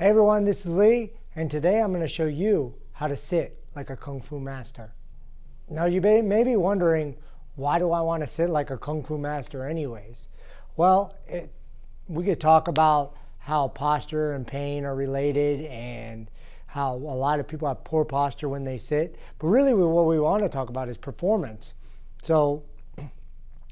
Hey everyone, this is Lee, and today I'm going to show you how to sit like a Kung Fu master. Now you may be wondering, why do I want to sit like a Kung Fu master anyways? Well, we could talk about how posture and pain are related and how a lot of people have poor posture when they sit, but really what we want to talk about is performance. So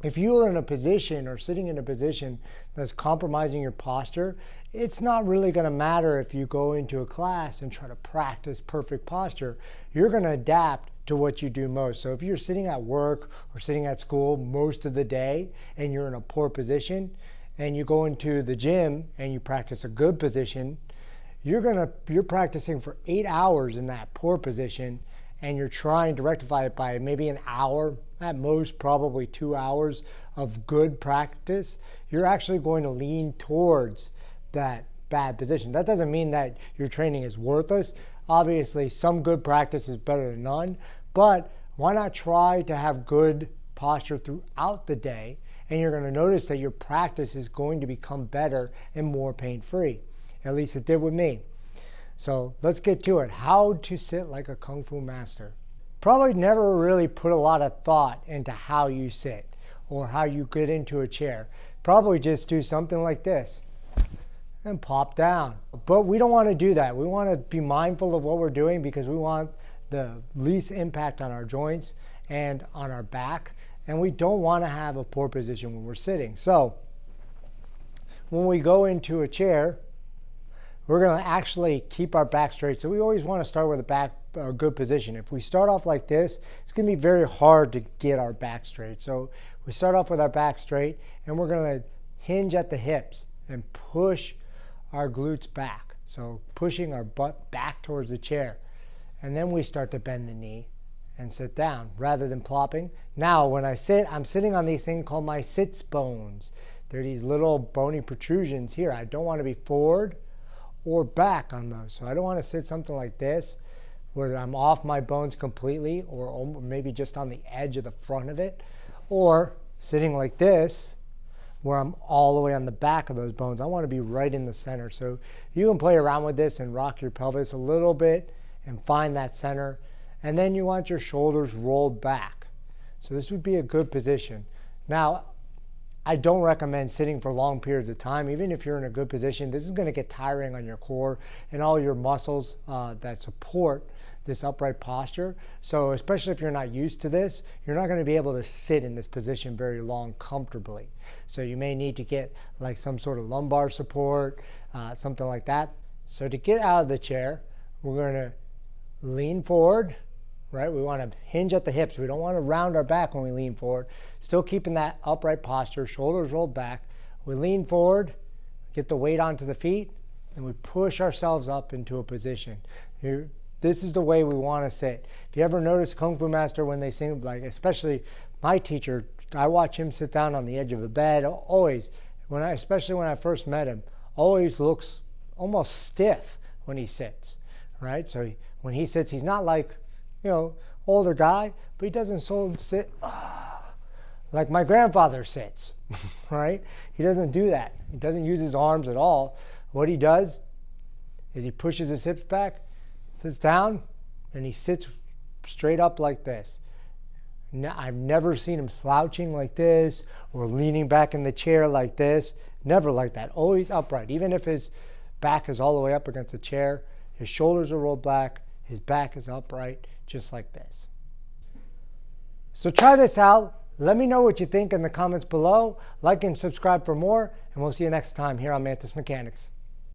if you're in a position or sitting in a position that's compromising your posture, it's not really going to matter if you go into a class and try to practice perfect posture. You're going to adapt to what you do most. So if you're sitting at work or sitting at school most of the day and you're in a poor position and you go into the gym and you practice a good position, you're practicing for 8 hours in that poor position and you're trying to rectify it by maybe an hour, at most probably 2 hours of good practice. You're actually going to lean towards that bad position. That doesn't mean that your training is worthless. Obviously, some good practice is better than none, but why not try to have good posture throughout the day, and you're going to notice that your practice is going to become better and more pain-free. At least it did with me. So let's get to it. How to sit like a Kung Fu master. Probably never really put a lot of thought into how you sit or how you get into a chair. Probably just do something like this and pop down. But we don't want to do that. We want to be mindful of what we're doing because we want the least impact on our joints and on our back. And we don't want to have a poor position when we're sitting. So when we go into a chair, we're going to actually keep our back straight. So we always want to start with a good position. If we start off like this, it's going to be very hard to get our back straight. So we start off with our back straight and we're going to hinge at the hips and push our glutes back. So pushing our butt back towards the chair. And then we start to bend the knee and sit down rather than plopping. Now when I sit, I'm sitting on these things called my sits bones. They're these little bony protrusions here. I don't want to be forward or back on those. So I don't want to sit something like this where I'm off my bones completely or maybe just on the edge of the front of it, or sitting like this where I'm all the way on the back of those bones. I want to be right in the center. So you can play around with this and rock your pelvis a little bit and find that center. And then you want your shoulders rolled back. So this would be a good position. Now, I don't recommend sitting for long periods of time. Even if you're in a good position, this is going to get tiring on your core and all your muscles that support this upright posture. So especially if you're not used to this, you're not going to be able to sit in this position very long comfortably. So you may need to get like some sort of lumbar support, something like that. So to get out of the chair, we're going to lean forward. Right? We want to hinge at the hips. We don't want to round our back when we lean forward. Still keeping that upright posture, shoulders rolled back. We lean forward, get the weight onto the feet, and we push ourselves up into a position. This is the way we want to sit. If you ever notice Kung Fu Master when they sing, like especially my teacher, I watch him sit down on the edge of a bed, always, especially when I first met him, always looks almost stiff when he sits, right? So when he sits, he's not like, older guy, but he doesn't sit like my grandfather sits, right? He doesn't do that. He doesn't use his arms at all. What he does is he pushes his hips back, sits down, and he sits straight up like this. I've never seen him slouching like this or leaning back in the chair like this. Never like that. Always upright. Even if his back is all the way up against the chair, his shoulders are rolled back, his back is upright, just like this. So try this out. Let me know what you think in the comments below. Like and subscribe for more, and we'll see you next time here on Mantis Mechanics.